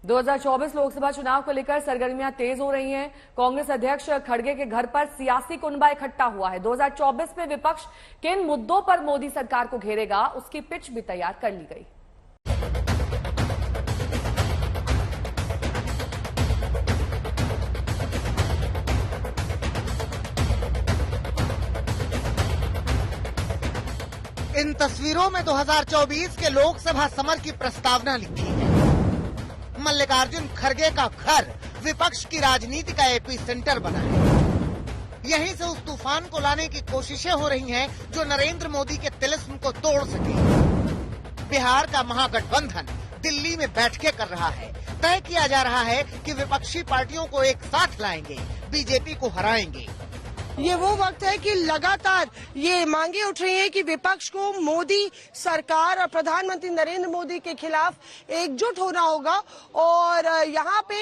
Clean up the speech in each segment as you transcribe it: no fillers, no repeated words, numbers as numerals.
2024 लोकसभा चुनाव को लेकर सरगर्मियां तेज हो रही हैं। कांग्रेस अध्यक्ष खड़गे के घर पर सियासी कुनबा इकट्ठा हुआ है। 2024 में विपक्ष किन मुद्दों पर मोदी सरकार को घेरेगा, उसकी पिच भी तैयार कर ली गई। इन तस्वीरों में 2024 के लोकसभा समर की प्रस्तावना लिखी है। मल्लिकार्जुन खड़गे का घर विपक्ष की राजनीति का एपी सेंटर बना है। यहीं से उस तूफान को लाने की कोशिशें हो रही हैं जो नरेंद्र मोदी के तिलिस्म को तोड़ सके। बिहार का महागठबंधन दिल्ली में बैठकें कर रहा है। तय किया जा रहा है कि विपक्षी पार्टियों को एक साथ लाएंगे, बीजेपी को हराएंगे। ये वो वक्त है कि लगातार ये मांगे उठ रही हैं कि विपक्ष को मोदी सरकार और प्रधानमंत्री नरेंद्र मोदी के खिलाफ एकजुट होना होगा। और यहाँ पे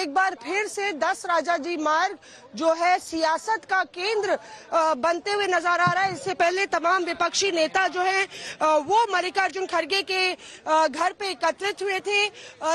एक बार फिर से 10 राजाजी मार्ग जो है सियासत का केंद्र बनते हुए नजर आ रहा है। इससे पहले तमाम विपक्षी नेता जो है वो मल्लिकार्जुन खड़गे के घर पे एकत्रित हुए थे।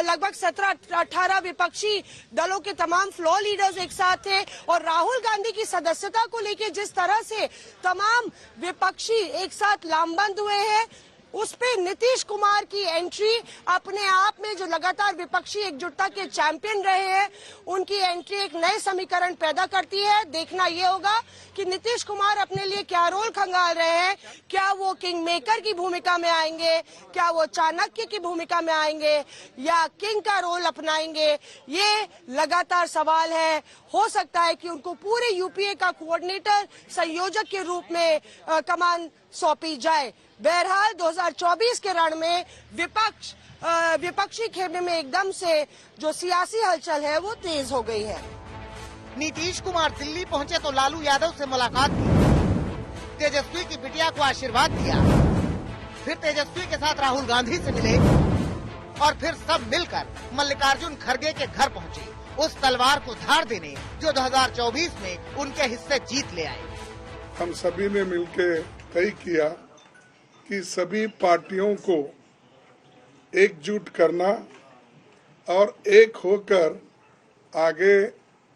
लगभग 17-18 विपक्षी दलों के तमाम फ्लोर लीडर्स एक साथ थे और राहुल गांधी की सदस्यता को लेकर जिस तरह से तमाम विपक्षी एक साथ लामबंद हुए हैं, उस पे नीतीश कुमार की एंट्री अपने आप में, जो लगातार विपक्षी एकजुटता के चैंपियन रहे हैं, उनकी एंट्री एक नए समीकरण पैदा करती है। देखना ये होगा कि नीतीश कुमार अपने लिए क्या रोल खंगाल रहे हैं। क्या वो किंग मेकर की भूमिका में आएंगे, क्या वो चाणक्य की भूमिका में आएंगे या किंग का रोल अपनाएंगे, ये लगातार सवाल है। हो सकता है कि उनको पूरे यूपीए का कोऑर्डिनेटर, संयोजक के रूप में कमान सौंपी जाए। बहरहाल 2024 के रण में विपक्षी खेमे में एकदम से जो सियासी हलचल है वो तेज हो गई है। नीतीश कुमार दिल्ली पहुंचे तो लालू यादव से मुलाकात की, तेजस्वी की बिटिया को आशीर्वाद दिया, फिर तेजस्वी के साथ राहुल गांधी से मिले और फिर सब मिलकर मल्लिकार्जुन खड़गे के घर पहुंचे, उस तलवार को धार देने जो 2024 में उनके हिस्से जीत ले आए। हम सभी ने मिलकर तय किया कि सभी पार्टियों को एकजुट करना और एक होकर आगे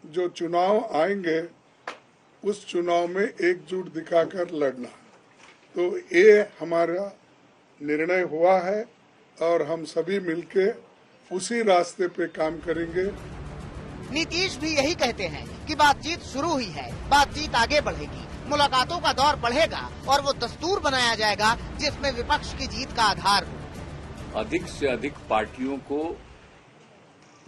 जो चुनाव आएंगे उस चुनाव में एकजुट दिखाकर लड़ना। तो ये हमारा निर्णय हुआ है और हम सभी मिलके उसी रास्ते पे काम करेंगे। नीतीश भी यही कहते हैं कि बातचीत शुरू हुई है, बातचीत आगे बढ़ेगी, मुलाकातों का दौर बढ़ेगा और वो दस्तूर बनाया जाएगा जिसमें विपक्ष की जीत का आधार हो। अधिक से अधिक पार्टियों को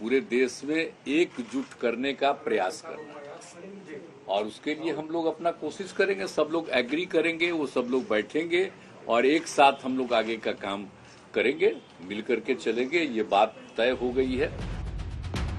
पूरे देश में एकजुट करने का प्रयास करना और उसके लिए हम लोग अपना कोशिश करेंगे। सब लोग एग्री करेंगे, वो सब लोग बैठेंगे और एक साथ हम लोग आगे का काम करेंगे, मिलकर के चलेंगे। ये बात तय हो गई है।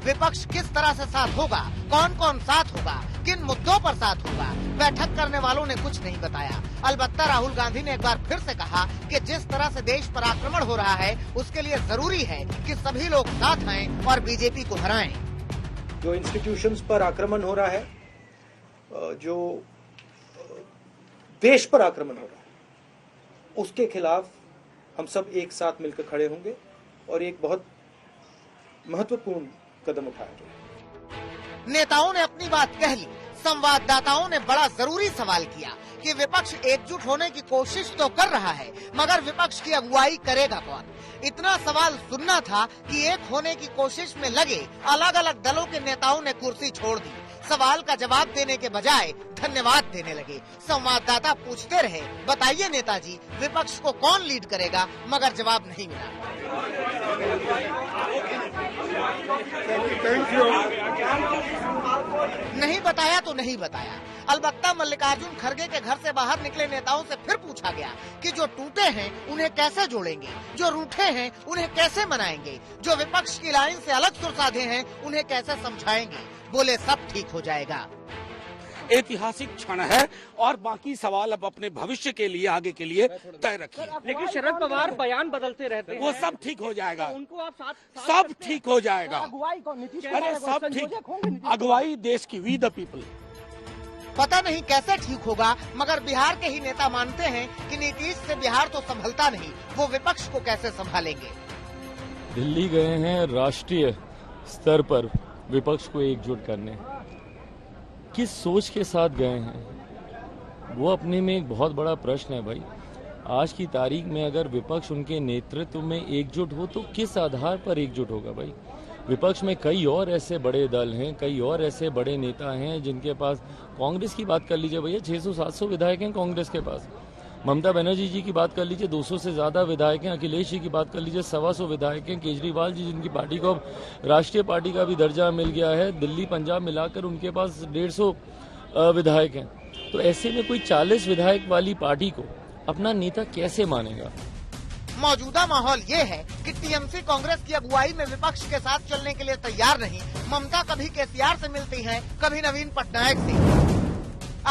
विपक्ष किस तरह से साथ होगा, कौन कौन साथ होगा, किन मुद्दों पर साथ होगा, बैठक करने वालों ने कुछ नहीं बताया। अलबत्ता राहुल गांधी ने एक बार फिर से कहा कि जिस तरह से देश पर आक्रमण हो रहा है उसके लिए जरूरी है कि सभी लोग साथ आएं और बीजेपी को हराएं। जो इंस्टीट्यूशंस पर आक्रमण हो रहा है, जो देश पर आक्रमण हो रहा है, उसके खिलाफ हम सब एक साथ मिलकर खड़े होंगे और एक बहुत महत्वपूर्ण कदम उठाएंगे। नेताओं ने अपनी बात कह ली, संवाददाताओं ने बड़ा जरूरी सवाल किया कि विपक्ष एकजुट होने की कोशिश तो कर रहा है, मगर विपक्ष की अगुवाई करेगा कौन? इतना सवाल सुनना था कि एक होने की कोशिश में लगे अलग अलग दलों के नेताओं ने कुर्सी छोड़ दी। सवाल का जवाब देने के बजाय धन्यवाद देने लगे। संवाददाता पूछते रहे, बताइए नेताजी, विपक्ष को कौन लीड करेगा, मगर जवाब नहीं मिला। नहीं बताया तो नहीं बताया। अलबत्ता मल्लिकार्जुन खड़गे के घर से बाहर निकले नेताओं से फिर पूछा गया कि जो टूटे हैं उन्हें कैसे जोड़ेंगे, जो रूठे हैं उन्हें कैसे मनाएंगे, जो विपक्ष की लाइन से अलग सुर साधे हैं उन्हें कैसे समझाएंगे। बोले सब ठीक हो जाएगा। ऐतिहासिक क्षण है और बाकी सवाल अब अपने भविष्य के लिए, आगे के लिए तय रखिए। लेकिन शरद पवार बयान बदलते रहते हैं, वो सब ठीक हो जाएगा, उनको आप साथ सब ठीक हो जाएगा। अगुवाई कौन? नीतीश अरे सब ठीक, अगुवाई देश की, वी द पीपल। पता नहीं कैसे ठीक होगा, मगर बिहार के ही नेता मानते हैं कि नीतीश से बिहार तो संभलता नहीं, वो विपक्ष को कैसे संभालेंगे। दिल्ली गए हैं राष्ट्रीय स्तर पर विपक्ष को एकजुट करने। किस सोच के साथ गए हैं वो अपने में एक बहुत बड़ा प्रश्न है भाई। आज की तारीख में अगर विपक्ष उनके नेतृत्व में एकजुट हो तो किस आधार पर एकजुट होगा भाई। विपक्ष में कई और ऐसे बड़े दल हैं, कई और ऐसे बड़े नेता हैं जिनके पास, कांग्रेस की बात कर लीजिए भैया, 600-700 विधायक हैं कांग्रेस के पास। ममता बनर्जी जी की बात कर लीजिए, 200 से ज्यादा विधायक हैं। अखिलेश जी की बात कर लीजिए, 125 विधायक हैं। केजरीवाल जी जिनकी पार्टी को अब राष्ट्रीय पार्टी का भी दर्जा मिल गया है, दिल्ली पंजाब मिलाकर उनके पास 150 विधायक हैं। तो ऐसे में कोई 40 विधायक वाली पार्टी को अपना नेता कैसे मानेगा। मौजूदा माहौल ये है कि टीएमसी कांग्रेस की अगुवाई में विपक्ष के साथ चलने के लिए तैयार नहीं। ममता कभी केसीआर से मिलती हैं, कभी नवीन पटनायक से।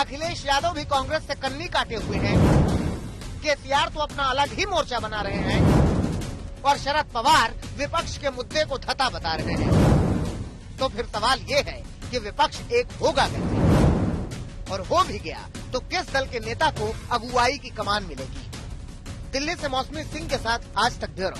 अखिलेश यादव भी कांग्रेस से कन्नी काटे हुए हैं। केसीआर तो अपना अलग ही मोर्चा बना रहे हैं और शरद पवार विपक्ष के मुद्दे को धता बता रहे हैं। तो फिर सवाल ये है कि विपक्ष एक होगा कैसे, और हो भी गया तो किस दल के नेता को अगुवाई की कमान मिलेगी। दिल्ली से मौसमी सिंह के साथ आज तक ब्यूरो।